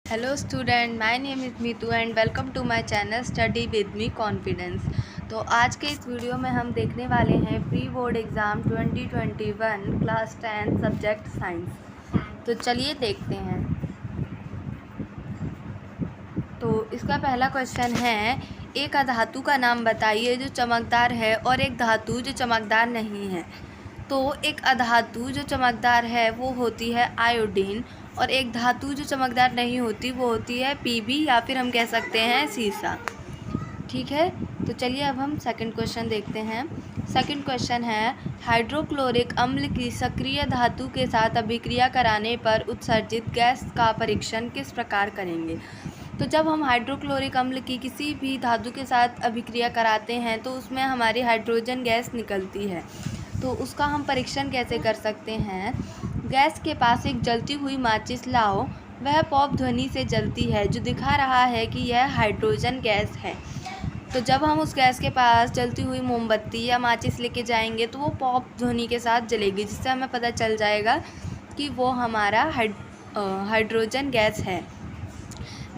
Hello student, my name is Meetu and welcome to my channel study with me confidence. तो आज के इस video में हम देखने वाले हैं pre board exam 2021 class 10 subject science. तो चलिए देखते हैं। तो इसका पहला क्वेश्चन है, एक अधातु का नाम बताइए जो चमकदार है और एक धातु जो चमकदार नहीं है। तो एक अधातु जो चमकदार है वो होती है आयोडीन, और एक धातु जो चमकदार नहीं होती वो होती है पीबी, या फिर हम कह सकते हैं सीसा। ठीक है, तो चलिए अब हम सेकंड क्वेश्चन देखते हैं। सेकंड क्वेश्चन है, हाइड्रोक्लोरिक अम्ल की सक्रिय धातु के साथ अभिक्रिया कराने पर उत्सर्जित गैस का परीक्षण किस प्रकार करेंगे। तो जब हम हाइड्रोक्लोरिक अम्ल की किसी भी धातु के साथ अभिक्रिया कराते हैं तो उसमें हमारी हाइड्रोजन गैस निकलती है। तो उसका हम परीक्षण कैसे कर सकते हैं। गैस के पास एक जलती हुई माचिस लाओ, वह पॉप ध्वनि से जलती है जो दिखा रहा है कि यह हाइड्रोजन गैस है। तो जब हम उस गैस के पास जलती हुई मोमबत्ती या माचिस लेके जाएंगे तो वो पॉप ध्वनि के साथ जलेगी, जिससे हमें पता चल जाएगा कि वो हमारा हाइड्रोजन गैस है।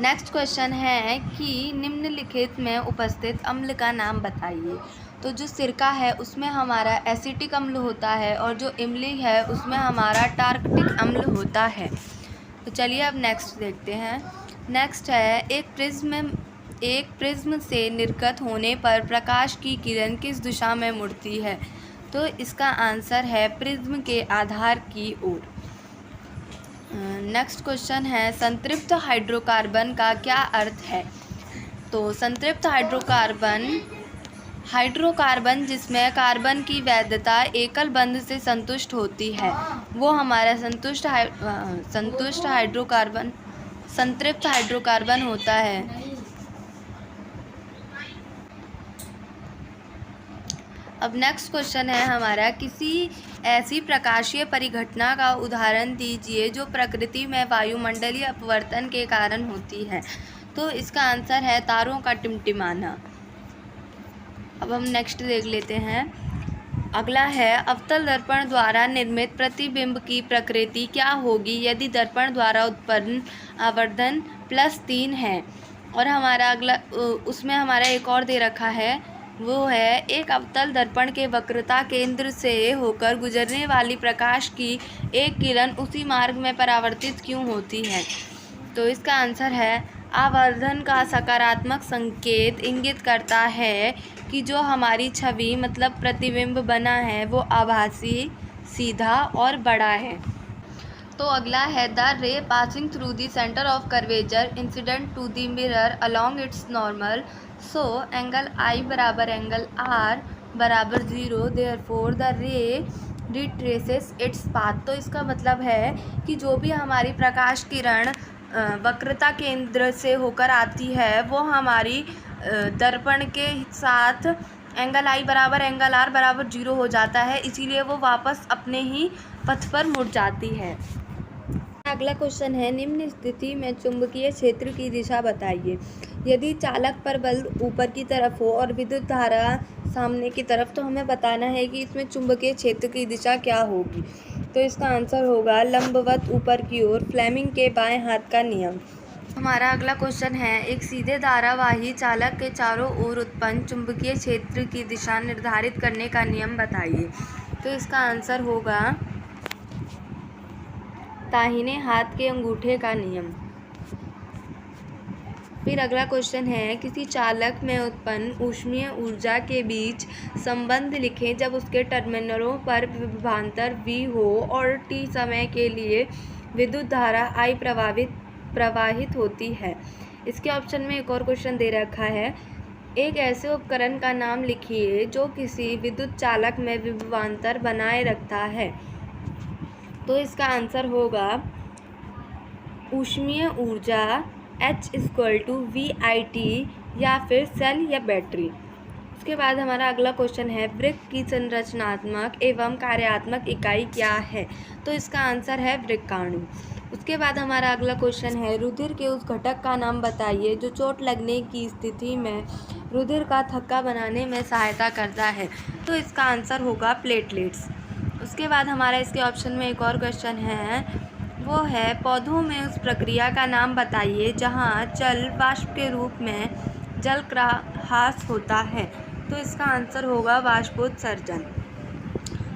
नेक्स्ट क्वेश्चन है कि निम्नलिखित में उपस्थित अम्ल का नाम बताइए। तो जो सिरका है उसमें हमारा एसिटिक अम्ल होता है, और जो इमली है उसमें हमारा टार्कटिक अम्ल होता है। तो चलिए अब नेक्स्ट देखते हैं। नेक्स्ट है, एक प्रिज्म से निर्गत होने पर प्रकाश की किरण किस दिशा में मुड़ती है। तो इसका आंसर है प्रिज्म के आधार की ओर। नेक्स्ट क्वेश्चन है, संतृप्त हाइड्रोकार्बन का क्या अर्थ है। तो संतृप्त हाइड्रोकार्बन जिसमें कार्बन की वैधता एकल बंध से संतुष्ट होती है वो हमारा संतृप्त हाइड्रोकार्बन होता है। अब नेक्स्ट क्वेश्चन है हमारा, किसी ऐसी प्रकाशीय परिघटना का उदाहरण दीजिए जो प्रकृति में वायुमंडलीय अपवर्तन के कारण होती है। तो इसका आंसर है तारों का टिमटिमाना। अब हम नेक्स्ट देख लेते हैं। अगला है, अवतल दर्पण द्वारा निर्मित प्रतिबिंब की प्रकृति क्या होगी यदि दर्पण द्वारा उत्पन्न आवर्धन +3 है। और हमारा अगला उसमें हमारा एक और दे रखा है, वो है, एक अवतल दर्पण के वक्रता केंद्र से होकर गुजरने वाली प्रकाश की एक किरण उसी मार्ग में परावर्तित क्यों होती है। तो इसका आंसर है, आवर्धन का सकारात्मक संकेत इंगित करता है कि जो हमारी छवि मतलब प्रतिबिंब बना है वो आभासी, सीधा और बड़ा है। तो अगला है, the ray passing through the centre of curvature incident to the mirror along its normal, so angle I बराबर एंगल आर बराबर 0, therefore the ray retraces its path. तो इसका मतलब है कि जो भी हमारी प्रकाश किरण वक्रता केंद्र से होकर आती है वो हमारी दर्पण के साथ एंगल आई बराबर एंगल आर बराबर 0 हो जाता है, इसीलिए वो वापस अपने ही पथ पर मुड़ जाती है। अगला क्वेश्चन है, निम्न स्थिति में चुंबकीय क्षेत्र की दिशा बताइए। यदि चालक पर बल ऊपर की तरफ हो और विद्युत धारा सामने की तरफ, तो हमें बताना है कि इसमें चुंबकीय क्षेत्र की दिशा क्या होगी। तो इसका आंसर होगा लंबवत ऊपर की ओर, फ्लेमिंग के बाएं हाथ का नियम। हमारा अगला क्वेश्चन है, एक सीधे धारावाही चालक के चारों ओर उत्पन्न चुंबकीय क्षेत्र की दिशा निर्धारित करने का नियम बताइए। तो इसका आंसर होगा दाहिने हाथ के अंगूठे का नियम। फिर अगला क्वेश्चन है, किसी चालक में उत्पन्न ऊष्मीय ऊर्जा के बीच संबंध लिखें जब उसके टर्मिनलों पर विभवांतर V हो और t समय के लिए विद्युत धारा I प्रवाहित होती है। इसके ऑप्शन में एक और क्वेश्चन दे रखा है, एक ऐसे उपकरण का नाम लिखिए जो किसी विद्युत चालक में विभवांतर बनाए रखता है। तो इसका आंसर होगा ऊष्मीय ऊर्जा H=VIT, या फिर सेल या बैटरी। उसके बाद हमारा अगला क्वेश्चन है, वृक्क की संरचनात्मक एवं कार्यात्मक इकाई क्या है। तो इसका आंसर है वृक्काणु। उसके बाद हमारा अगला क्वेश्चन है, रुधिर के उस घटक का नाम बताइए जो चोट लगने की स्थिति में रुधिर का थक्का बनाने में सहायता करता है। तो इसका आंसर होगा प्लेटलेट्स। उसके बाद हमारा इसके ऑप्शन में एक और क्वेश्चन है, वो है पौधों में उस प्रक्रिया का नाम बताइए जहाँ जल वाष्प के रूप में जल का ह्रास होता है। तो इसका आंसर होगा वाष्पोत्सर्जन।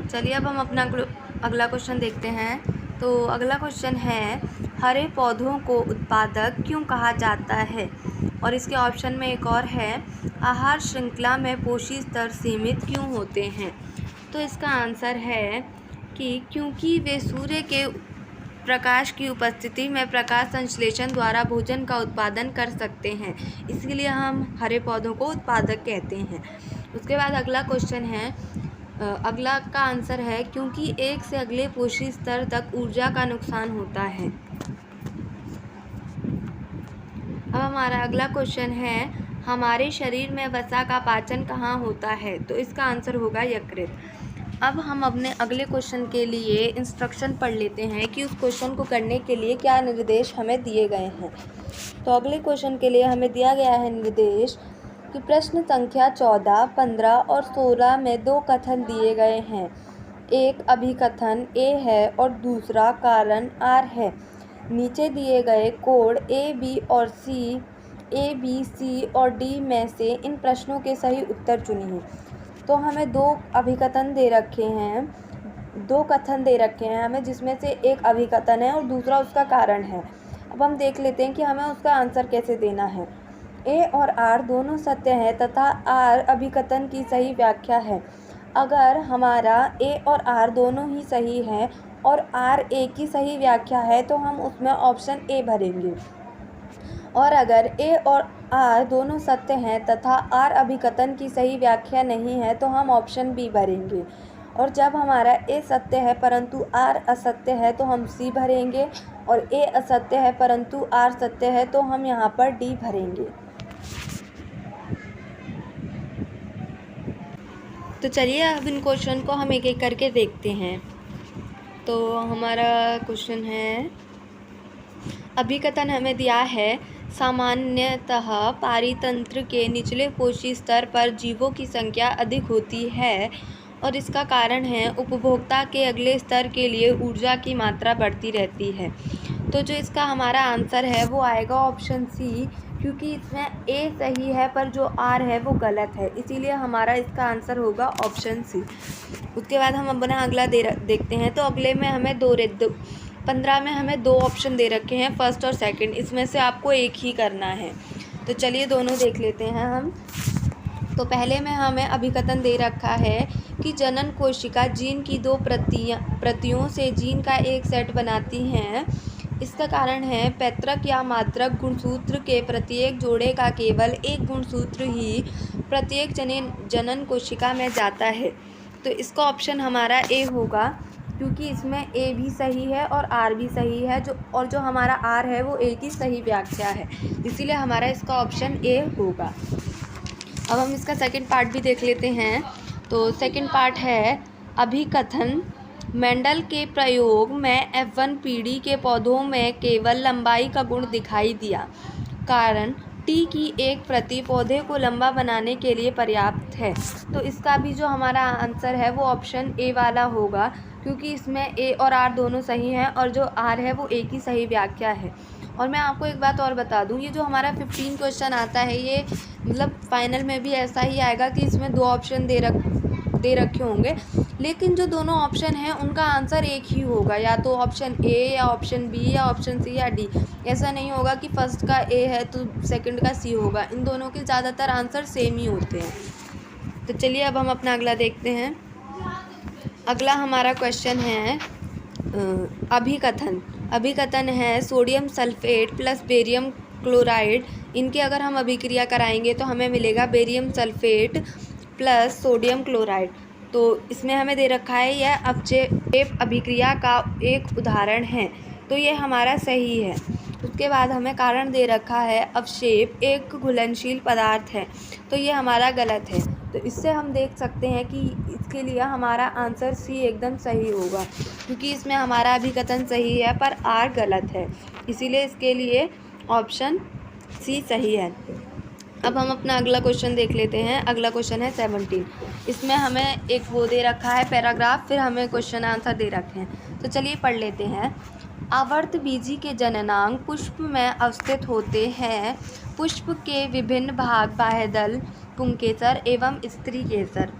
चलिए अब हम अपना अगला क्वेश्चन देखते हैं। तो अगला क्वेश्चन है हरे पौधों को उत्पादक क्यों कहा जाता है। और इसके ऑप्शन में एक और है आहार श्रृंखला में पोषक स्तर सीमित क्यों होते हैं। तो इसका आंसर है कि क्योंकि वे सूर्य के प्रकाश की उपस्थिति में प्रकाश संश्लेषण द्वारा भोजन का उत्पादन कर सकते हैं, इसलिए हम हरे पौधों को उत्पादक कहते हैं। उसके बाद अगला क्वेश्चन है अगला का आंसर है क्योंकि एक से अगले पोषक स्तर तक ऊर्जा का नुकसान होता है। अब हमारा अगला क्वेश्चन है हमारे शरीर में वसा का पाचन कहाँ होता है। तो इसका आंसर होगा यकृत। अब हम अपने अगले क्वेश्चन के लिए इंस्ट्रक्शन पढ़ लेते हैं कि उस क्वेश्चन को करने के लिए क्या निर्देश हमें दिए गए हैं। तो अगले क्वेश्चन के लिए हमें दिया गया है निर्देश कि प्रश्न संख्या 14, 15 और 16 में दो कथन दिए गए हैं। एक अभिकथन ए है और दूसरा कारण आर है। नीचे दिए गए कोड ए, बी, सी और डी में से इन प्रश्नों के सही उत्तर चुनिए। तो हमें दो कथन दे रखे हैं हमें, जिसमें से एक अभिकथन है और दूसरा उसका कारण है। अब हम देख लेते हैं कि हमें उसका आंसर कैसे देना है। ए और आर दोनों सत्य हैं तथा आर अभिकथन की सही व्याख्या है। अगर हमारा ए और आर दोनों ही सही हैं और आर ए की सही व्याख्या है तो हम उसमें ऑप्शन ए भरेंगे। और अगर ए और आर दोनों सत्य हैं तथा आर अभिकथन की सही व्याख्या नहीं है तो हम ऑप्शन बी भरेंगे। और जब हमारा ए सत्य है परंतु आर असत्य है तो हम सी भरेंगे, और ए असत्य है परंतु आर सत्य है तो हम यहाँ पर डी भरेंगे। तो चलिए अब इन क्वेश्चन को हम एक एक करके देखते हैं। तो हमारा क्वेश्चन है अभिकथन हमें दिया है सामान्यतः पारितंत्र के निचले पोषी स्तर पर जीवों की संख्या अधिक होती है और इसका कारण है उपभोक्ता के अगले स्तर के लिए ऊर्जा की मात्रा बढ़ती रहती है। तो जो इसका हमारा आंसर है वो आएगा ऑप्शन सी, क्योंकि इसमें ए सही है पर जो आर है वो गलत है, इसीलिए हमारा इसका आंसर होगा ऑप्शन सी। उसके बाद हम अपना अगला देखते हैं। तो अगले में हमें 15 में हमें दो ऑप्शन दे रखे हैं, फर्स्ट और सेकंड। इसमें से आपको एक ही करना है। तो चलिए दोनों देख लेते हैं हम। तो पहले में हमें अभिकथन दे रखा है कि जनन कोशिका जीन की दो प्रतियों से जीन का एक सेट बनाती हैं। इसका कारण है पैतृक या मात्रक गुणसूत्र के प्रत्येक जोड़े का केवल एक गुणसूत्र ही प्रत्येक जनन कोशिका में जाता है। तो इसका ऑप्शन हमारा ए होगा, क्योंकि इसमें ए भी सही है और आर भी सही है, जो हमारा आर है वो ए की सही व्याख्या है, इसीलिए हमारा इसका ऑप्शन ए होगा। अब हम इसका सेकंड पार्ट भी देख लेते हैं। तो सेकंड पार्ट है अभिकथन मेंडल के प्रयोग में F1 पीढ़ी के पौधों में केवल लंबाई का गुण दिखाई दिया, कारण टी की एक प्रति पौधे को लंबा बनाने के लिए पर्याप्त है। तो इसका भी जो हमारा आंसर है वो ऑप्शन ए वाला होगा, क्योंकि इसमें ए और आर दोनों सही हैं और जो आर है वो ए की सही व्याख्या है। और मैं आपको एक बात और बता दूं, ये जो हमारा 15 क्वेश्चन आता है ये मतलब फाइनल में भी ऐसा ही आएगा कि इसमें दो ऑप्शन दे रखे होंगे, लेकिन जो दोनों ऑप्शन हैं उनका आंसर एक ही होगा, या तो ऑप्शन ए या ऑप्शन बी या ऑप्शन सी या डी। ऐसा नहीं होगा कि फर्स्ट का ए है तो सेकंड का सी होगा, इन दोनों के ज़्यादातर आंसर सेम ही होते हैं। तो चलिए अब हम अपना अगला देखते हैं। अगला हमारा क्वेश्चन है अभिकथन है sodium sulphate plus barium chloride, इनकी अगर हम अभिक्रिया कराएंगे तो हमें मिलेगा barium sulphate plus sodium chloride. तो इसमें हमें दे रखा है यह अवक्षेप अभिक्रिया का एक उदाहरण है, तो ये हमारा सही है। उसके बाद हमें कारण दे रखा है अवक्षेप एक घुलनशील पदार्थ है, तो ये हमारा गलत है। तो इससे हम देख सकते हैं कि इसके लिए हमारा आंसर सी एकदम सही होगा, क्योंकि इसमें हमारा अभिकथन सही है पर आर गलत है, इसीलिए इसके लिए ऑप्शन सी सही है। अब हम अपना अगला क्वेश्चन देख लेते हैं। अगला क्वेश्चन है 17। इसमें हमें एक वो दे रखा है पैराग्राफ, फिर हमें क्वेश्चन आंसर दे रखे हैं। तो चलिए पढ़ लेते हैं। आवर्तबीजी के जननांग पुष्प में अवस्थित होते हैं। पुष्प के विभिन्न भाग बाह्यदल, पुंकेसर एवं स्त्री केसर।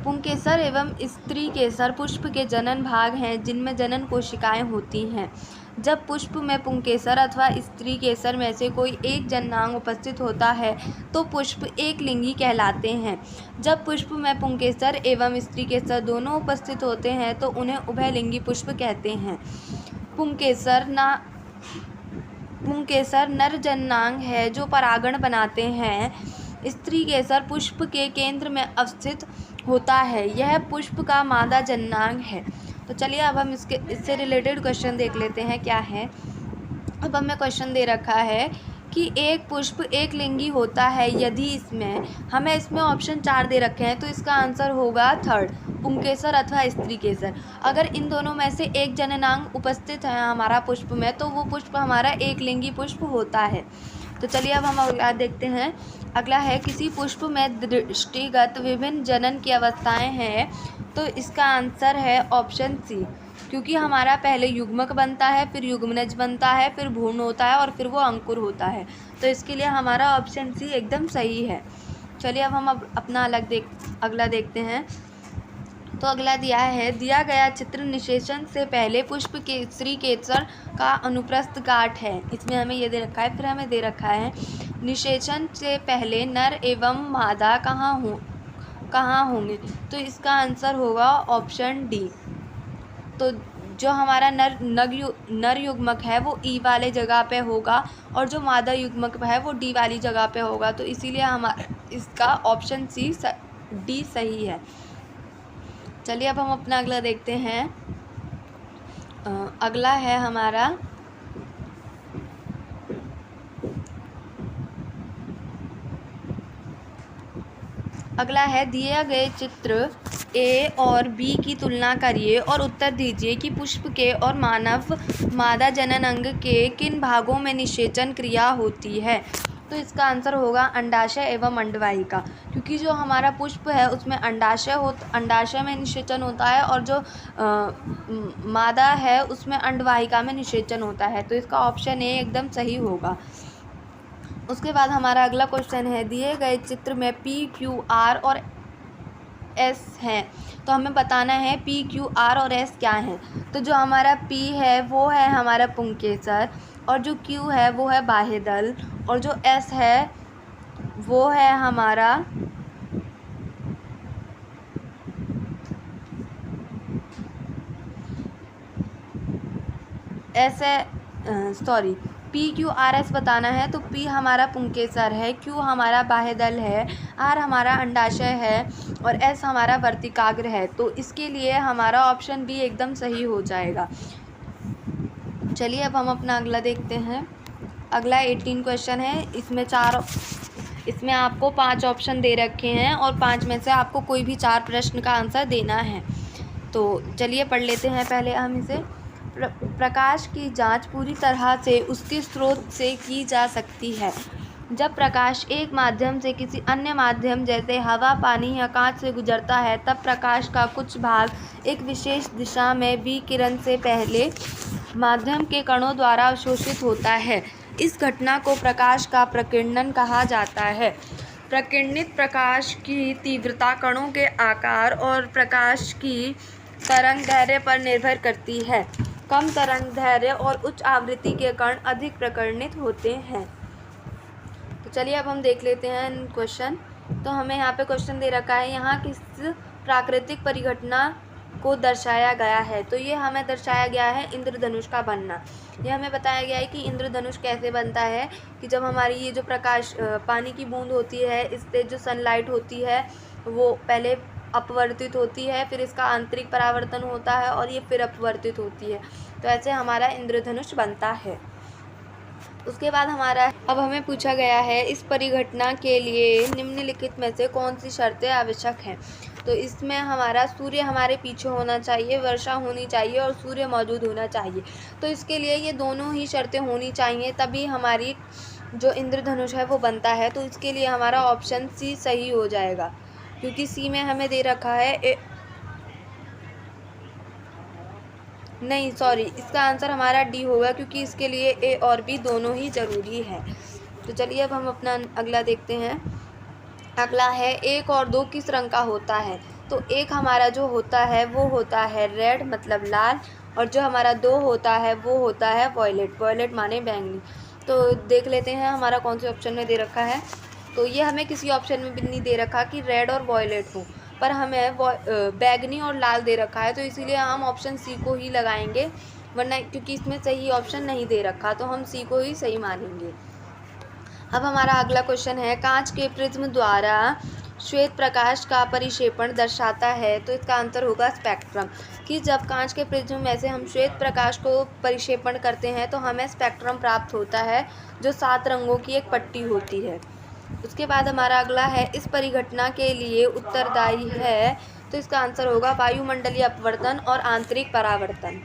पुंकेसर एवं स्त्री केसर पुष्प के जनन भाग हैं जिनमें जनन कोशिकाएं होती हैं। जब पुष्प में पुंकेसर अथवा स्त्री केसर में से कोई एक जननांग उपस्थित होता है तो पुष्प एक लिंगी कहलाते हैं। जब पुष्प में पुंकेसर एवं स्त्री केसर दोनों उपस्थित होते हैं तो उन्हें उभयलिंगी पुष्प कहते हैं। पुंकेसर नर जननांग है जो परागण बनाते हैं। स्त्री केसर पुष्प के केंद्र में अवस्थित होता है। यह पुष्प का मादा जननांग है। तो चलिए अब हम इससे रिलेटेड क्वेश्चन देख लेते हैं क्या है। अब हमें क्वेश्चन दे रखा है कि एक पुष्प एक लिंगी होता है यदि इसमें ऑप्शन 4 दे रखे हैं, तो इसका आंसर होगा थर्ड, पुंकेसर अथवा स्त्री केसर। अगर इन दोनों में से एक जननांग उपस्थित है हमारा पुष्प में तो वो पुष्प हमारा एक लिंगी पुष्प होता है। तो चलिए अब हम अगला देखते हैं। अगला है किसी पुष्प में दृष्टिगत विभिन्न जनन की अवस्थाएं हैं, तो इसका आंसर है ऑप्शन सी, क्योंकि हमारा पहले युग्मक बनता है, फिर युग्मनज बनता है, फिर भ्रूण होता है और फिर वो अंकुर होता है। तो इसके लिए हमारा ऑप्शन सी एकदम सही है। चलिए अब हम अपना अगला देखते हैं। तो अगला दिया गया चित्र निषेचन से पहले पुष्प के स्त्री केसर का अनुप्रस्थ काट है। इसमें हमें ये दे रखा है, फिर हमें दे रखा है निषेचन से पहले नर एवं मादा कहाँ होंगे, तो इसका आंसर होगा ऑप्शन डी। तो जो हमारा नर युग्मक है वो ई वाले जगह पे होगा और जो मादा युग्मक है वो डी वाली जगह पे होगा। तो इसीलिए हमारा इसका ऑप्शन सी डी सही है। चलिए अब हम अपना अगला देखते हैं। अगला है हमारा दिए गए चित्र ए और बी की तुलना करिए और उत्तर दीजिए कि पुष्प के और मानव मादा जनन अंग के किन भागों में निषेचन क्रिया होती है। तो इसका आंसर होगा अंडाशय एवं अंडवाहिका, क्योंकि जो हमारा पुष्प है उसमें अंडाशय में निषेचन होता है और जो मादा है उसमें अंडवाहिका में निषेचन होता है। तो इसका ऑप्शन ए एकदम सही होगा। उसके बाद हमारा अगला क्वेश्चन है, दिए गए चित्र में पी, क्यू, आर और एस हैं, तो हमें बताना है पी, क्यू, आर और एस क्या हैं। तो जो हमारा पी है वो है हमारा पुंकेसर, और जो क्यू है वो है बाह्यदल, और जो एस है वो है हमारा पी, क्यू, आर, एस बताना है। तो पी हमारा पुंकेसर है, क्यू हमारा बाह्यदल है, आर हमारा अंडाशय है और एस हमारा वर्तिकाग्र है। तो इसके लिए हमारा ऑप्शन बी एकदम सही हो जाएगा। चलिए अब हम अपना अगला देखते हैं। अगला 18 क्वेश्चन है। इसमें आपको 5 ऑप्शन दे रखे हैं और 5 में से आपको कोई भी 4 प्रश्न का आंसर देना है। तो चलिए पढ़ लेते हैं पहले हम इसे। प्रकाश की जांच पूरी तरह से उसके स्रोत से की जा सकती है। जब प्रकाश एक माध्यम से किसी अन्य माध्यम जैसे हवा, पानी या कांच से गुजरता है तब प्रकाश का कुछ भाग एक विशेष दिशा में विकिरण से पहले माध्यम के कणों द्वारा अवशोषित होता है। इस घटना को प्रकाश का प्रकीर्णन कहा जाता है। प्रकीर्णित प्रकाश की तीव्रता कणों के आकार और प्रकाश की तरंगदैर्घ्य पर निर्भर करती है। कम तरंगदैर्घ्य और उच्च आवृत्ति के कण अधिक प्रकीर्णित होते हैं। तो चलिए अब हम देख लेते हैं क्वेश्चन। तो हमें यहाँ पे क्वेश्चन दे रखा है, यहाँ किस प्राकृतिक परिघटना को दर्शाया गया है। तो ये हमें दर्शाया गया है इंद्रधनुष का बनना। ये हमें बताया गया है कि इंद्रधनुष कैसे बनता है कि जब हमारी ये जो प्रकाश पानी की बूंद होती है, इससे जो सनलाइट होती है वो पहले अपवर्तित होती है, फिर इसका आंतरिक परावर्तन होता है और ये फिर अपवर्तित होती है। तो ऐसे हमारा इंद्रधनुष बनता है। उसके बाद अब हमें पूछा गया है, इस परिघटना के लिए निम्नलिखित में से कौन सी शर्तें आवश्यक हैं। तो इसमें हमारा सूर्य हमारे पीछे होना चाहिए, वर्षा होनी चाहिए और सूर्य मौजूद होना चाहिए। तो इसके लिए ये दोनों ही शर्तें होनी चाहिए, तभी हमारी जो इंद्रधनुष है वो बनता है। तो इसके लिए हमारा ऑप्शन सी सही हो जाएगा, क्योंकि सी में हमें दे रखा है नहीं सॉरी, इसका आंसर हमारा डी होगा, क्योंकि इसके लिए ए और बी दोनों ही ज़रूरी है। तो चलिए अब हम अपना अगला देखते हैं। अगला है 1 और 2 किस रंग का होता है। तो 1 हमारा जो होता है वो होता है रेड मतलब लाल, और जो हमारा 2 होता है वो होता है वॉयलेट, वॉयलेट माने बैंगनी। तो देख लेते हैं हमारा कौन से ऑप्शन में दे रखा है। तो ये हमें किसी ऑप्शन में भी नहीं दे रखा कि रेड और वॉयलेट हो, पर हमें बैंगनी और लाल दे रखा है, तो इसीलिए हम ऑप्शन सी को ही लगाएंगे, वरना क्योंकि इसमें सही ऑप्शन नहीं दे रखा तो हम सी को ही सही मानेंगे। अब हमारा अगला क्वेश्चन है, कांच के प्रिज्म द्वारा श्वेत प्रकाश का परिक्षेपण दर्शाता है। तो इसका आंसर होगा स्पेक्ट्रम, कि जब कांच के प्रिज्म में से हम श्वेत प्रकाश को परिक्षेपण करते हैं तो हमें स्पेक्ट्रम प्राप्त होता है, जो 7 रंगों की एक पट्टी होती है। उसके बाद हमारा अगला है, इस परिघटना के लिए उत्तरदायी है। तो इसका आंसर होगा वायुमंडलीय अपवर्तन और आंतरिक परावर्तन।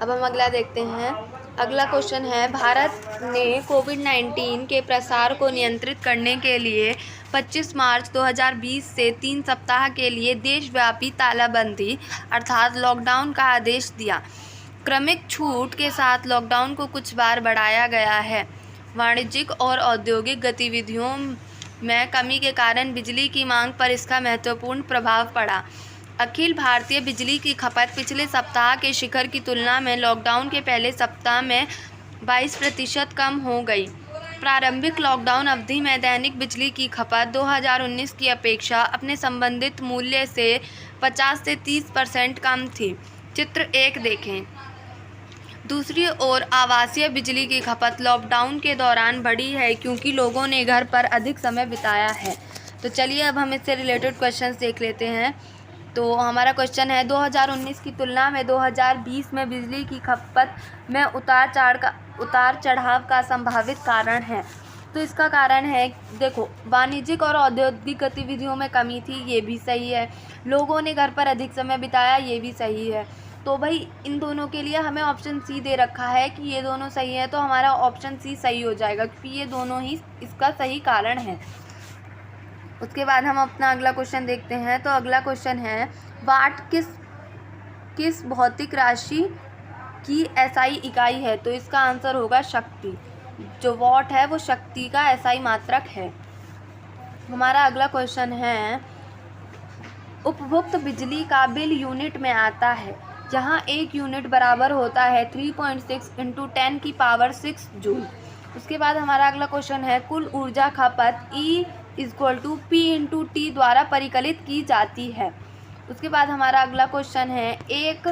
अब हम अगला देखते हैं। अगला क्वेश्चन है, भारत ने कोविड-19 के प्रसार को नियंत्रित करने के लिए 25 मार्च 2020 से 3 सप्ताह के लिए देशव्यापी तालाबंदी अर्थात लॉकडाउन का आदेश दिया। क्रमिक छूट के साथ लॉकडाउन को कुछ बार बढ़ाया गया है। वाणिज्यिक और औद्योगिक गतिविधियों में कमी के कारण बिजली की मांग पर इसका महत्वपूर्ण प्रभाव पड़ा। अखिल भारतीय बिजली की खपत पिछले सप्ताह के शिखर की तुलना में लॉकडाउन के पहले सप्ताह में 22% कम हो गई। प्रारंभिक लॉकडाउन अवधि में दैनिक बिजली की खपत 2019 की अपेक्षा अपने संबंधित मूल्य से 50 से 30% कम थी। चित्र 1 देखें। दूसरी ओर आवासीय बिजली की खपत लॉकडाउन के दौरान बढ़ी है, क्योंकि लोगों ने घर पर अधिक समय बिताया है। तो चलिए अब हम इससे रिलेटेड क्वेश्चंस देख लेते हैं। तो हमारा क्वेश्चन है, 2019 की तुलना में 2020 में बिजली की खपत में उतार चढ़ाव का संभावित कारण है। तो इसका कारण है, देखो, वाणिज्यिक और औद्योगिक गतिविधियों में कमी थी, ये भी सही है। लोगों ने घर पर अधिक समय बिताया, ये भी सही है। तो भाई इन दोनों के लिए हमें ऑप्शन सी दे रखा है कि ये दोनों सही है, तो हमारा ऑप्शन सी सही हो जाएगा, क्योंकि ये दोनों ही इसका सही कारण है। उसके बाद हम अपना अगला क्वेश्चन देखते हैं। तो अगला क्वेश्चन है, वाट किस भौतिक राशि की एसआई इकाई है। तो इसका आंसर होगा शक्ति। जो वॉट है वो शक्ति का एसआई मात्रक है। हमारा अगला क्वेश्चन है, उपभोक्त बिजली का बिल यूनिट में आता है, जहां 1 यूनिट बराबर होता है 3.6 × 10⁻6 जूल। उसके बाद हमारा अगला क्वेश्चन है, कुल ऊर्जा खपत E = P × T द्वारा परिकलित की जाती है। उसके बाद हमारा अगला क्वेश्चन है, एक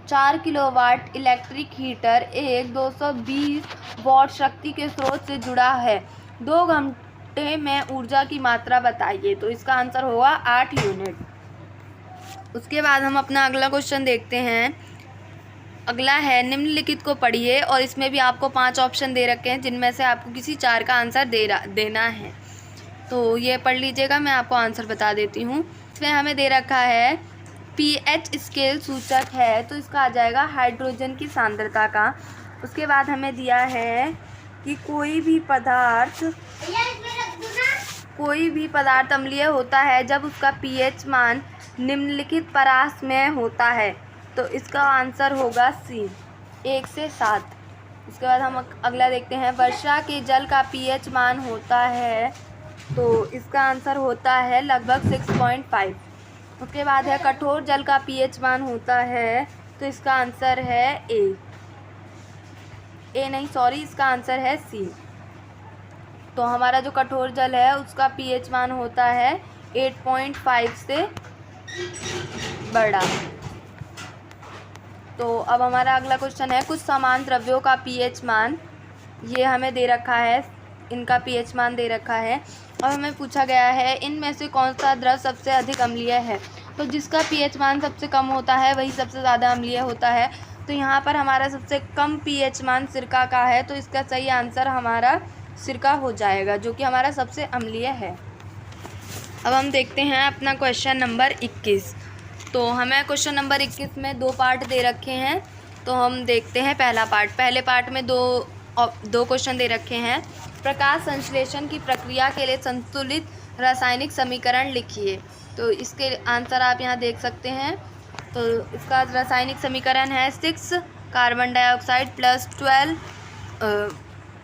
4 किलोवाट इलेक्ट्रिक हीटर एक 220 वॉट शक्ति के स्रोत से जुड़ा है। 2 घंटे में ऊर्जा की मात्रा बताइए। तो इसका आंसर होगा 8 यूनिट। उसके बाद हम अपना अगला क्वेश्चन देखते हैं। अगला है, निम्नलिखित को पढ़िए, और इसमें भी आपको 5 ऑप्शन दे रखे हैं, जिनमें से आपको किसी 4 का आंसर देना है। तो ये पढ़ लीजिएगा, मैं आपको आंसर बता देती हूँ। इसमें हमें दे रखा है pH स्केल सूचक है, तो इसका आ जाएगा हाइड्रोजन की सांद्रता का। उसके बाद हमें दिया है कि कोई भी पदार्थ अम्लीय होता है जब उसका pH मान निम्नलिखित परास में होता है। तो इसका आंसर होगा सी, 1 से 7। इसके बाद हम अगला देखते हैं, वर्षा के जल का pH मान होता है, तो इसका आंसर होता है लगभग 6.5। उसके बाद है, कठोर जल का pH मान होता है, तो इसका आंसर है इसका आंसर है सी। तो हमारा जो कठोर जल है उसका pH मान होता है 8.5 से बड़ा। तो अब हमारा अगला क्वेश्चन है, कुछ समान द्रव्यों का pH मान, ये हमें दे रखा है, इनका pH मान दे रखा है, और हमें पूछा गया है इनमें से कौन सा द्रव सबसे अधिक अम्लीय है। तो जिसका pH मान सबसे कम होता है वही सबसे ज़्यादा अम्लीय होता है। तो यहाँ पर हमारा सबसे कम pH मान सिरका का है, तो इसका सही आंसर हमारा सिरका हो जाएगा, जो कि हमारा सबसे अम्लीय है। अब हम देखते हैं अपना क्वेश्चन नंबर 21। तो हमें क्वेश्चन नंबर 21 में 2 पार्ट दे रखे हैं। तो हम देखते हैं पहला पार्ट। पहले पार्ट में दो क्वेश्चन दे रखे हैं। प्रकाश संश्लेषण की प्रक्रिया के लिए संतुलित रासायनिक समीकरण लिखिए। तो इसके आंसर आप यहाँ देख सकते हैं। तो इसका रासायनिक समीकरण है 6 carbon dioxide plus 12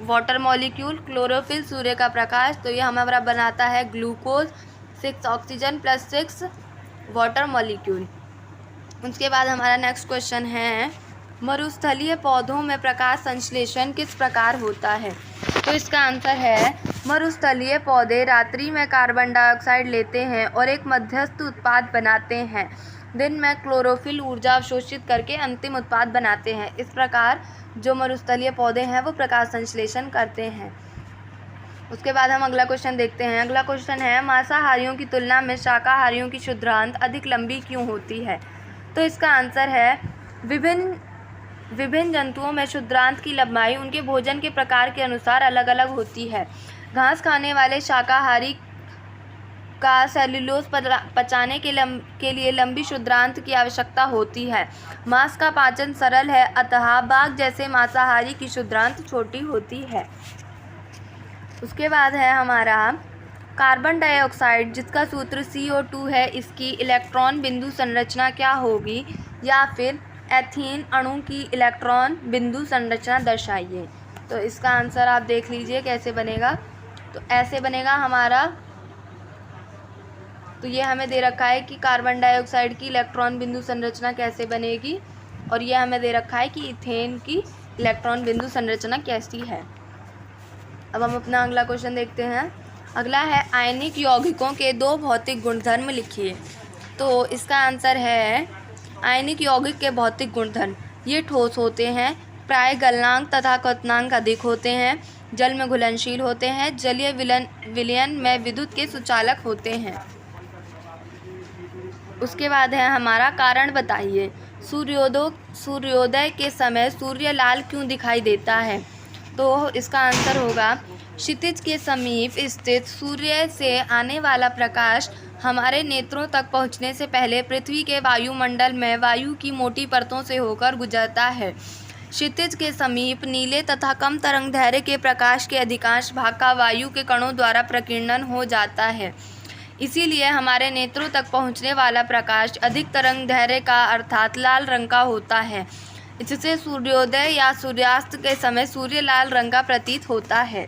water molecule, chlorophyll सूर्य का प्रकाश, तो ये हमारा बनाता है glucose, 6 oxygen plus 6 water molecule. उसके बाद हमारा नेक्स्ट क्वेश्चन है मरुस्थलीय पौधों में प्रकाश संश्लेषण किस प्रकार होता है। तो इसका आंसर है मरुस्थलीय पौधे रात्रि में कार्बन डाइऑक्साइड लेते हैं और एक मध्यस्थ उत्पाद बनाते हैं, दिन में क्लोरोफिल ऊर्जा अवशोषित करके अंतिम उत्पाद बनाते हैं। इस प्रकार जो मरुस्थलीय पौधे हैं वो प्रकाश संश्लेषण करते हैं। उसके बाद हम अगला क्वेश्चन देखते हैं। अगला क्वेश्चन है मांसाहारियों की तुलना में शाकाहारियों की शुद्धांत अधिक लंबी क्यों होती है। तो इसका आंसर है विभिन्न जंतुओं में शुद्धांत की लंबाई उनके भोजन के प्रकार के अनुसार अलग अलग होती है। घास खाने वाले शाकाहारी का सेल्यूलोज पचाने के लिए लंबी शुद्धांत की आवश्यकता होती है। मांस का पाचन सरल है, अतः बाघ जैसे मांसाहारी की शुद्धांत छोटी होती है। उसके बाद है हमारा कार्बन डाइऑक्साइड जिसका सूत्र CO2 है, इसकी इलेक्ट्रॉन बिंदु संरचना क्या होगी, या फिर एथीन अणु की इलेक्ट्रॉन बिंदु संरचना दर्शाइए। तो इसका आंसर आप देख लीजिए कैसे बनेगा। तो ऐसे बनेगा हमारा, तो ये हमें दे रखा है कि कार्बन डाइऑक्साइड की इलेक्ट्रॉन बिंदु संरचना कैसे बनेगी, और ये हमें दे रखा है कि इथेन की इलेक्ट्रॉन बिंदु संरचना कैसी है। अब हम अपना अगला क्वेश्चन देखते हैं। अगला है आयनिक यौगिकों के 2 भौतिक गुणधर्म लिखिए। तो इसका आंसर है आयनिक यौगिक के भौतिक गुणधर्म, ये ठोस होते हैं, प्राय गलनांक तथा क्वथनांक अधिक होते हैं, जल में घुलनशील होते हैं, जलीय विलयन में विद्युत के सुचालक होते हैं। उसके बाद है हमारा कारण बताइए। सूर्योदय के समय सूर्य लाल क्यों दिखाई देता है। तो इसका आंसर होगा क्षितिज के समीप स्थित सूर्य से आने वाला प्रकाश हमारे नेत्रों तक पहुंचने से पहले पृथ्वी के वायुमंडल में वायु की मोटी परतों से होकर गुजरता है। क्षितिज के समीप नीले तथा कम तरंग दैर्घ्य के प्रकाश के अधिकांश भाग का वायु के कणों द्वारा प्रकीर्णन हो जाता है, इसीलिए हमारे नेत्रों तक पहुंचने वाला प्रकाश अधिक तरंग दैर्घ्य का अर्थात लाल रंग का होता है। इससे सूर्योदय या सूर्यास्त के समय सूर्य लाल रंग का प्रतीत होता है।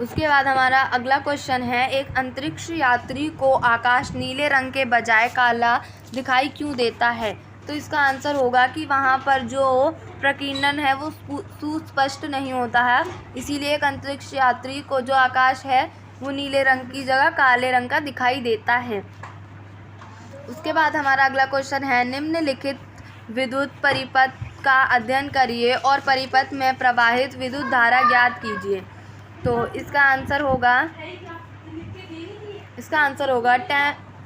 उसके बाद हमारा अगला क्वेश्चन है एक अंतरिक्ष यात्री को आकाश नीले रंग के बजाय काला दिखाई क्यों देता है। तो इसका आंसर होगा कि वहाँ पर जो प्रकीर्णन है वो सुस्पष्ट नहीं होता है, इसीलिए एक अंतरिक्ष यात्री को जो आकाश है वो नीले रंग की जगह काले रंग का दिखाई देता है। उसके बाद हमारा अगला क्वेश्चन है निम्नलिखित विद्युत परिपथ का अध्ययन करिए और परिपथ में प्रवाहित विद्युत धारा ज्ञात कीजिए। तो इसका आंसर होगा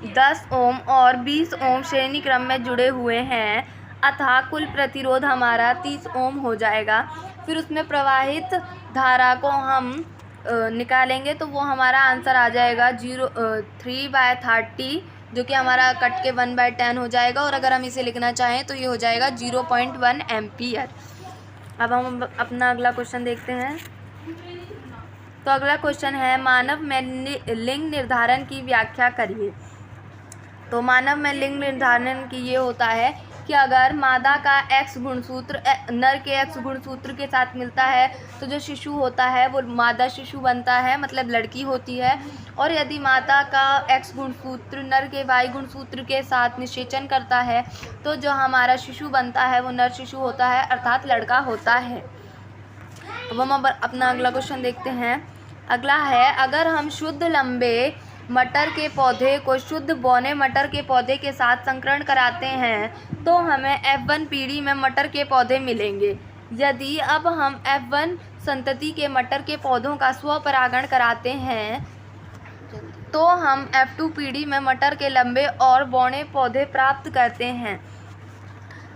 10 ओम और 20 ओम श्रेणी क्रम में जुड़े हुए हैं, अतः कुल प्रतिरोध हमारा 30 ओम हो जाएगा। फिर उसमें प्रवाहित धारा को हम निकालेंगे तो वो हमारा आंसर आ जाएगा 3/30, जो कि हमारा कट के 1/10 हो जाएगा, और अगर हम इसे लिखना चाहें तो ये हो जाएगा 0.1 एम्पियर। अब हम अपना अगला क्वेश्चन देखते हैं। तो अगला क्वेश्चन है मानव में लिंग निर्धारण की व्याख्या करिए। तो मानव में लिंग निर्धारण की ये होता है कि अगर मादा का X गुणसूत्र नर के X गुणसूत्र के साथ मिलता है तो जो शिशु होता है वो मादा शिशु बनता है, मतलब लड़की होती है। और यदि माता का X गुणसूत्र नर के Y गुणसूत्र के साथ निषेचन करता है तो जो हमारा शिशु बनता है वो नर शिशु होता है, अर्थात लड़का होता है। अब हम अपना अगला क्वेश्चन देखते हैं। अगला है अगर हम शुद्ध लंबे मटर के पौधे को शुद्ध बौने मटर के पौधे के साथ संकरण कराते हैं तो हमें F1 पीढ़ी में मटर के पौधे मिलेंगे। यदि अब हम F1 संतति के मटर के पौधों का स्वपरागण कराते हैं तो हम F2 पीढ़ी में मटर के लंबे और बौने पौधे प्राप्त करते हैं।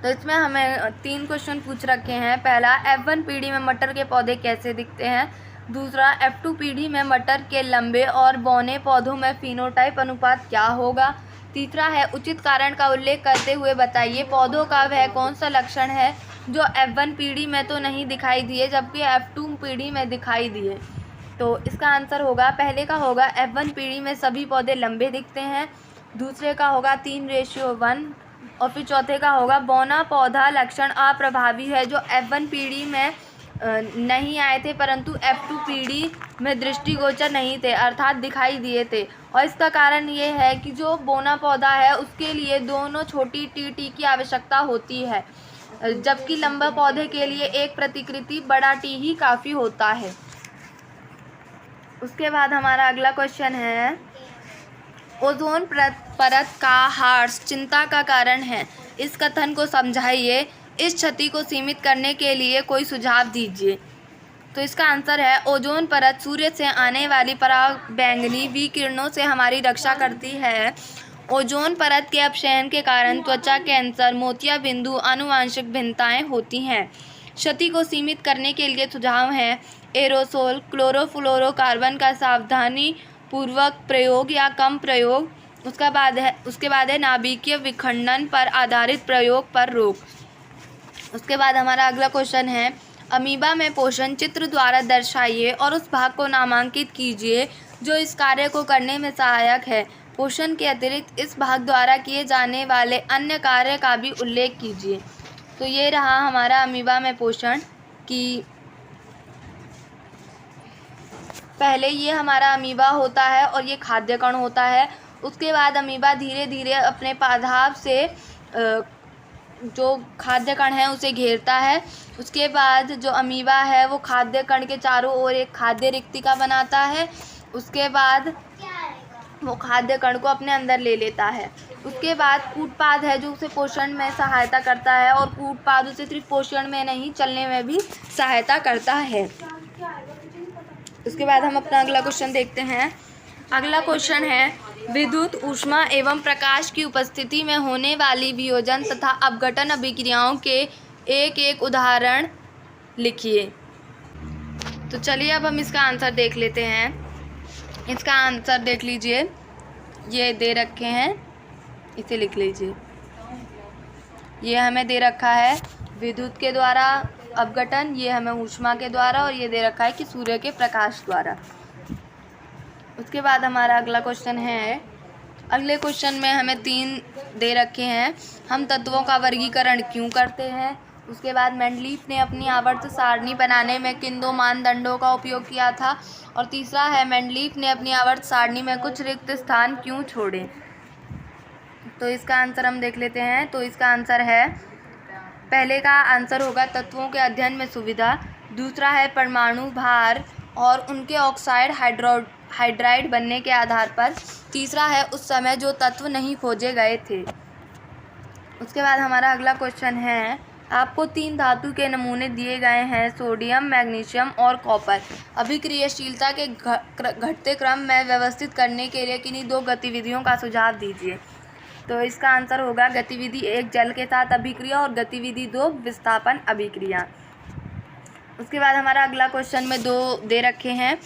तो इसमें हमें 3 क्वेश्चन पूछ रखे हैं। पहला, F1 पीढ़ी में मटर के पौधे कैसे दिखते हैं। दूसरा, F2 पीढ़ी में मटर के लंबे और बौने पौधों में फिनोटाइप अनुपात क्या होगा। तीसरा है, उचित कारण का उल्लेख करते हुए बताइए पौधों का वह कौन सा लक्षण है जो F1 पीढ़ी में तो नहीं दिखाई दिए जबकि F2 पीढ़ी में दिखाई दिए। तो इसका आंसर होगा, पहले का होगा F1 पीढ़ी में सभी पौधे लंबे दिखते हैं। दूसरे का होगा 3:1 और फिर चौथे का होगा बौना पौधा लक्षण अप्रभावी है, जो F1 पीढ़ी में नहीं आए थे परंतु F2 पीढ़ी में दृष्टिगोचर नहीं थे, अर्थात दिखाई दिए थे। और इसका कारण ये है कि जो बौना पौधा है उसके लिए दोनों छोटी टी की आवश्यकता होती है, जबकि लंबा पौधे के लिए एक प्रतिकृति बड़ा टी ही काफ़ी होता है। उसके बाद हमारा अगला क्वेश्चन है, ओजोन परत का ह्रास चिंता का कारण है, इस कथन को समझाइए, इस क्षति को सीमित करने के लिए कोई सुझाव दीजिए। तो इसका आंसर है ओजोन परत सूर्य से आने वाली पराबैंगनी विकिरणों से हमारी रक्षा करती है। ओजोन परत के अपक्षय के कारण त्वचा कैंसर, मोतियाबिंदु, आनुवांशिक भिन्नताएं होती हैं। क्षति को सीमित करने के लिए सुझाव हैं एरोसोल, क्लोरोफ्लोरोकार्बन का सावधानी पूर्वक प्रयोग या कम प्रयोग। उसके बाद है नाभिकीय विखंडन पर आधारित प्रयोग पर रोक। उसके बाद हमारा अगला क्वेश्चन है, अमीबा में पोषण चित्र द्वारा दर्शाइए और उस भाग को नामांकित कीजिए जो इस कार्य को करने में सहायक है। पोषण के अतिरिक्त इस भाग द्वारा किए जाने वाले अन्य कार्य का भी उल्लेख कीजिए। तो ये रहा हमारा अमीबा में पोषण की, पहले ये हमारा अमीबा होता है और ये खाद्य कण होता है। उसके बाद अमीबा धीरे धीरे अपने पादाप से जो खाद्य कण है उसे घेरता है। उसके बाद जो अमीबा है वो खाद्य कण के चारों ओर एक खाद्य रिक्तिका बनाता है। उसके बाद वो खाद्य कण को अपने अंदर ले लेता है। उसके बाद कूटपाद है जो उसे पोषण में सहायता करता है, और कूटपाद उसे सिर्फ पोषण में नहीं चलने में भी सहायता करता है। उसके बाद हम अपना अगला क्वेश्चन देखते हैं। अगला क्वेश्चन है, विद्युत, ऊष्मा एवं प्रकाश की उपस्थिति में होने वाली वियोजन तथा अपघटन अभिक्रियाओं के एक एक उदाहरण लिखिए। तो चलिए अब हम इसका आंसर देख लेते हैं। इसका आंसर देख लीजिए, ये दे रखे हैं, इसे लिख लीजिए। ये हमें दे रखा है विद्युत के द्वारा अपघटन, ये हमें ऊष्मा के द्वारा, और ये दे रखा है कि सूर्य के प्रकाश द्वारा। उसके बाद हमारा अगला क्वेश्चन है, अगले क्वेश्चन में हमें 3 दे रखे हैं, हम तत्वों का वर्गीकरण क्यों करते हैं। उसके बाद मेंडलीफ ने अपनी आवर्त सारणी बनाने में किन 2 मानदंडों का उपयोग किया था, और तीसरा है मेंडलीफ ने अपनी आवर्त सारणी में कुछ रिक्त स्थान क्यों छोड़े। तो इसका आंसर हम देख लेते हैं। तो इसका आंसर है, पहले का आंसर होगा तत्वों के अध्ययन में सुविधा, दूसरा है परमाणु भार और उनके ऑक्साइड हाइड्राइड बनने के आधार पर, तीसरा है उस समय जो तत्व नहीं खोजे गए थे। उसके बाद हमारा अगला क्वेश्चन है, आपको 3 धातु के नमूने दिए गए हैं, सोडियम, मैग्नीशियम और कॉपर। अभिक्रियाशीलता के घटते क्रम में व्यवस्थित करने के लिए किन्हीं 2 गतिविधियों का सुझाव दीजिए। तो इसका आंसर होगा गतिविधि 1 जल के साथ अभिक्रिया और गतिविधि 2 विस्थापन अभिक्रिया। उसके बाद हमारा अगला क्वेश्चन में 2 दे रखे हैं,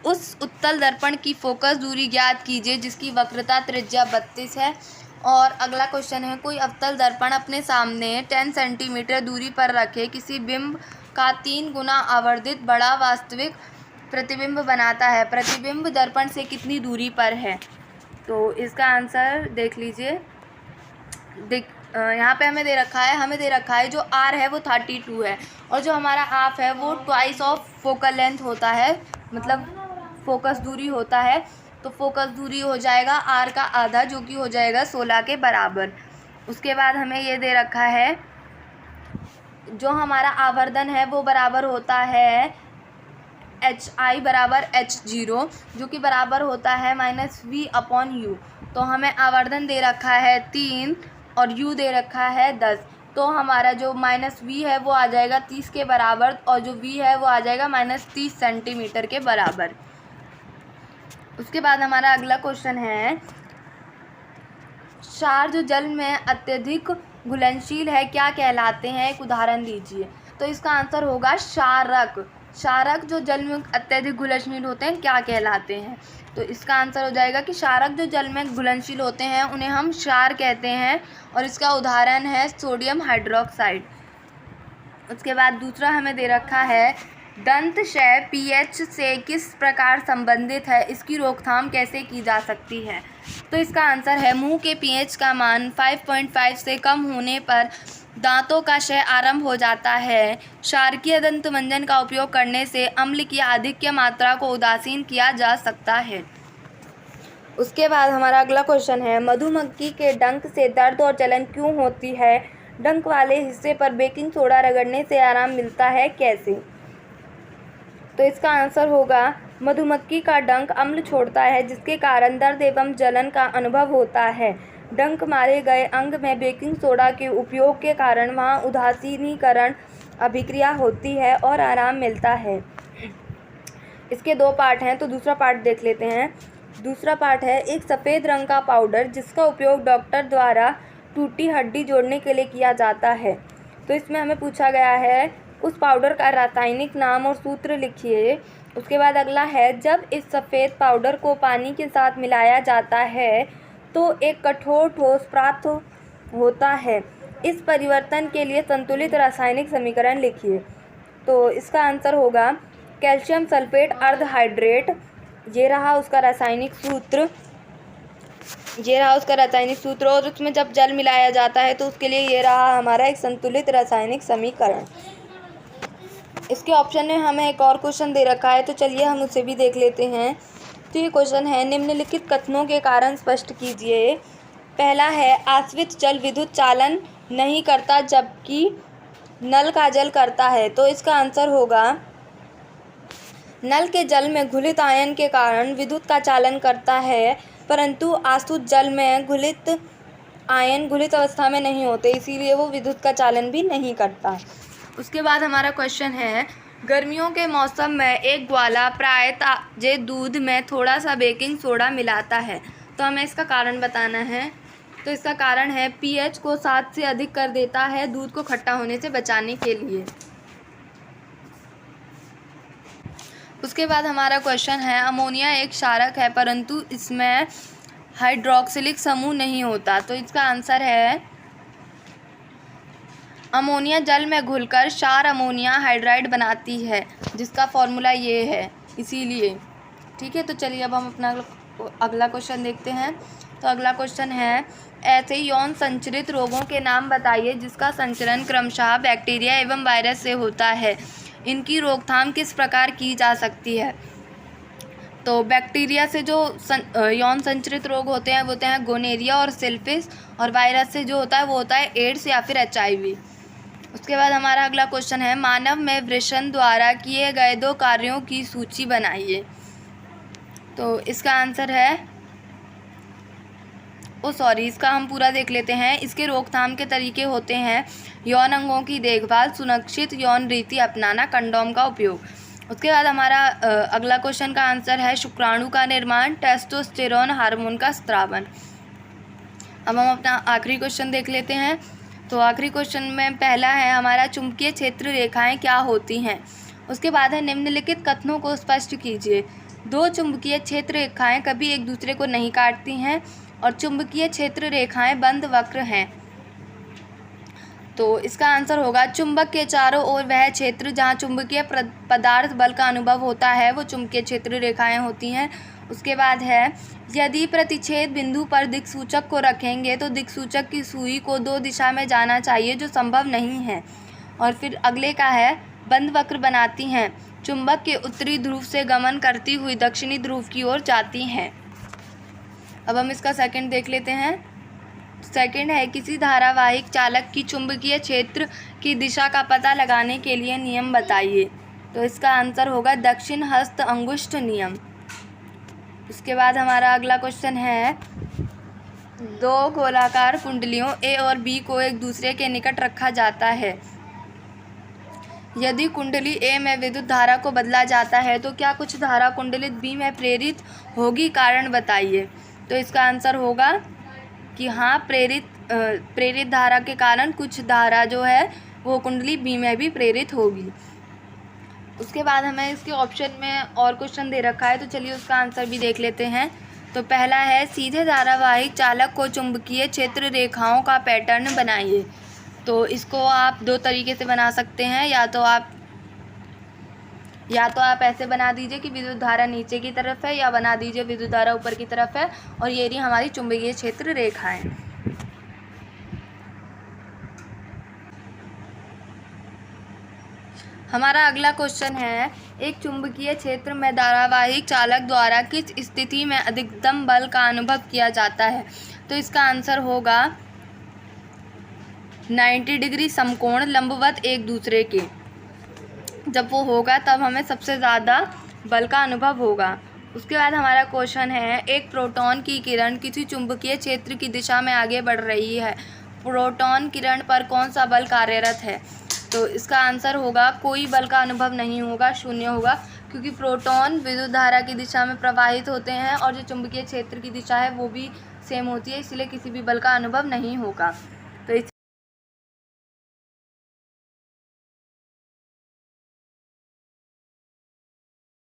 उस उत्तल दर्पण की फोकस दूरी ज्ञात कीजिए जिसकी वक्रता त्रिज्या 32 है। और अगला क्वेश्चन है, कोई अवतल दर्पण अपने सामने 10 सेंटीमीटर दूरी पर रखे किसी बिंब का 3 गुना आवर्धित बड़ा वास्तविक प्रतिबिंब बनाता है, प्रतिबिंब दर्पण से कितनी दूरी पर है। तो इसका आंसर देख लीजिए, यहाँ पे हमें दे रखा है जो R है वो 32 है, और जो हमारा आप है वो ट्वाइस ऑफ फोकल लेंथ होता है, मतलब फोकस दूरी होता है। तो फोकस दूरी हो जाएगा R का आधा, जो कि हो जाएगा 16 के बराबर। उसके बाद हमें ये दे रखा है, जो हमारा आवर्धन है वो बराबर होता है HI बराबर H0, जो कि बराबर होता है -V/U। तो हमें आवर्धन दे रखा है 3 और U दे रखा है 10। तो हमारा जो -V है वो आ जाएगा 30 के बराबर, और जो V है वो आ जाएगा -30 सेंटीमीटर के बराबर। उसके बाद हमारा अगला क्वेश्चन है, क्षार जो जल में अत्यधिक घुलनशील है क्या कहलाते हैं, एक उदाहरण दीजिए। तो इसका आंसर होगा क्षारक। क्षारक जो जल में अत्यधिक घुलनशील होते हैं क्या कहलाते हैं। तो इसका आंसर हो जाएगा कि क्षारक जो जल में घुलनशील होते हैं उन्हें हम क्षार कहते हैं, और इसका उदाहरण है सोडियम हाइड्रोक्साइड। उसके बाद दूसरा हमें दे रखा है, दंतशय पीएच से किस प्रकार संबंधित है, इसकी रोकथाम कैसे की जा सकती है? तो इसका आंसर है मुंह के पीएच का मान 5.5 से कम होने पर दांतों का क्षय आरंभ हो जाता है। क्षारकीय दंतमंजन का उपयोग करने से अम्ल की आधिक्य मात्रा को उदासीन किया जा सकता है। उसके बाद हमारा अगला क्वेश्चन है, मधुमक्खी के डंक से दर्द और जलन क्यों होती है? डंक वाले हिस्से पर बेकिंग सोडा रगड़ने से आराम मिलता है, कैसे? तो इसका आंसर होगा मधुमक्खी का डंक अम्ल छोड़ता है जिसके कारण दर्द एवं जलन का अनुभव होता है। डंक मारे गए अंग में बेकिंग सोडा के उपयोग के कारण वहाँ उदासीनीकरण अभिक्रिया होती है और आराम मिलता है। इसके 2 पार्ट हैं, तो दूसरा पार्ट देख लेते हैं। दूसरा पार्ट है, एक सफ़ेद रंग का पाउडर जिसका उपयोग डॉक्टर द्वारा टूटी हड्डी जोड़ने के लिए किया जाता है। तो इसमें हमें पूछा गया है उस पाउडर का रासायनिक नाम और सूत्र लिखिए। उसके बाद अगला है, जब इस सफ़ेद पाउडर को पानी के साथ मिलाया जाता है तो एक कठोर ठोस प्राप्त होता है। इस परिवर्तन के लिए संतुलित रासायनिक समीकरण लिखिए। तो इसका आंसर होगा कैल्शियम सल्फेट अर्ध हाइड्रेट। ये रहा उसका रासायनिक सूत्र और उसमें जब जल मिलाया जाता है तो उसके लिए ये रहा हमारा एक संतुलित रासायनिक समीकरण। इसके ऑप्शन में हमें एक और क्वेश्चन दे रखा है, तो चलिए हम उसे भी देख लेते हैं। तो ये क्वेश्चन है, निम्नलिखित कथनों के कारण स्पष्ट कीजिए। पहला है, आश्रित जल विद्युत चालन नहीं करता जबकि नल का जल करता है। तो इसका आंसर होगा नल के जल में घुलित आयन के कारण विद्युत का चालन करता है, परंतु आसुत जल में घुलित आयन घुलित अवस्था में नहीं होते, इसीलिए वो विद्युत का चालन भी नहीं करता। उसके बाद हमारा क्वेश्चन है, गर्मियों के मौसम में एक ग्वाला प्राय ताजे दूध में थोड़ा सा बेकिंग सोडा मिलाता है, तो हमें इसका कारण बताना है। तो इसका कारण है पीएच को 7 से अधिक कर देता है दूध को खट्टा होने से बचाने के लिए। उसके बाद हमारा क्वेश्चन है, अमोनिया एक क्षारक है परंतु इसमें हाइड्रोक्सिलिक समूह नहीं होता। तो इसका आंसर है अमोनिया जल में घुलकर क्षार अमोनिया हाइड्राइड बनाती है, जिसका फॉर्मूला ये है, इसीलिए। ठीक है, तो चलिए अब हम अपना अगला क्वेश्चन देखते हैं। तो अगला क्वेश्चन है, ऐसे यौन संचरित रोगों के नाम बताइए जिसका संचरण क्रमशः बैक्टीरिया एवं वायरस से होता है। इनकी रोकथाम किस प्रकार की जा सकती है? तो बैक्टीरिया से जो यौन संचरित रोग होते हैं वो होते हैं गोनेरिया और सिल्फिस, और वायरस से जो होता है वो होता है एड्स या फिर HIV। उसके बाद हमारा अगला क्वेश्चन है, मानव में वृषण द्वारा किए गए 2 कार्यों की सूची बनाइए। तो इसका आंसर है इसका हम पूरा देख लेते हैं। इसके रोकथाम के तरीके होते हैं यौन अंगों की देखभाल, सुरक्षित यौन रीति अपनाना, कंडोम का उपयोग। उसके बाद हमारा अगला क्वेश्चन का आंसर है शुक्राणु का निर्माण, टेस्टोस्टेरोन हार्मोन का स्रावन। अब हम अपना आखिरी क्वेश्चन देख लेते हैं। तो आखिरी क्वेश्चन में पहला है हमारा, चुंबकीय क्षेत्र रेखाएं क्या होती हैं? उसके बाद है, निम्नलिखित कथनों को स्पष्ट कीजिए। 2 चुंबकीय क्षेत्र रेखाएं कभी एक दूसरे को नहीं काटती हैं और चुंबकीय क्षेत्र रेखाएं बंद वक्र हैं। तो इसका आंसर होगा चुंबक के चारों ओर वह क्षेत्र जहां चुंबकीय पदार्थ बल का अनुभव होता है वो चुंबकीय क्षेत्र रेखाएं होती हैं। उसके बाद है, यदि प्रतिच्छेद बिंदु पर दिक्सूचक को रखेंगे तो दिक्सूचक की सुई को 2 दिशा में जाना चाहिए जो संभव नहीं है। और फिर अगले का है, बंद वक्र बनाती हैं, चुंबक के उत्तरी ध्रुव से गमन करती हुई दक्षिणी ध्रुव की ओर जाती हैं। अब हम इसका सेकंड देख लेते हैं। सेकंड है, किसी धारावाहिक चालक की चुंबकीय क्षेत्र की दिशा का पता लगाने के लिए नियम बताइए। तो इसका आंसर होगा दक्षिण हस्त अंगुष्ठ नियम। उसके बाद हमारा अगला क्वेश्चन है, 2 गोलाकार कुंडलियों A और B को एक दूसरे के निकट रखा जाता है। यदि कुंडली A में विद्युत धारा को बदला जाता है तो क्या कुछ धारा कुंडली B में प्रेरित होगी? कारण बताइए। तो इसका आंसर होगा कि हाँ, प्रेरित धारा के कारण कुछ धारा जो है वो कुंडली B में भी प्रेरित होगी। उसके बाद हमें इसके ऑप्शन में और क्वेश्चन दे रखा है, तो चलिए उसका आंसर भी देख लेते हैं। तो पहला है, सीधे धारावाहिक चालक को चुंबकीय क्षेत्र रेखाओं का पैटर्न बनाइए। तो इसको आप 2 तरीके से बना सकते हैं, या तो आप या तो आप ऐसे बना दीजिए कि विद्युत धारा नीचे की तरफ है, या बना दीजिए विद्युत धारा ऊपर की तरफ है, और ये रही हमारी चुंबकीय क्षेत्र रेखाएं। हमारा अगला क्वेश्चन है, एक चुंबकीय क्षेत्र में धारावाहिक चालक द्वारा किस स्थिति में अधिकतम बल का अनुभव किया जाता है? तो इसका आंसर होगा 90 डिग्री समकोण लंबवत एक दूसरे के। जब वो होगा तब हमें सबसे ज़्यादा बल का अनुभव होगा। उसके बाद हमारा क्वेश्चन है, एक प्रोटॉन की किरण किसी चुंबकीय क्षेत्र की दिशा में आगे बढ़ रही है, प्रोटॉन किरण पर कौन सा बल कार्यरत है? तो इसका आंसर होगा कोई बल का अनुभव नहीं होगा, शून्य होगा, क्योंकि प्रोटॉन विद्युत धारा की दिशा में प्रवाहित होते हैं और जो चुंबकीय क्षेत्र की दिशा है वो भी सेम होती है, इसलिए किसी भी बल का अनुभव नहीं होगा।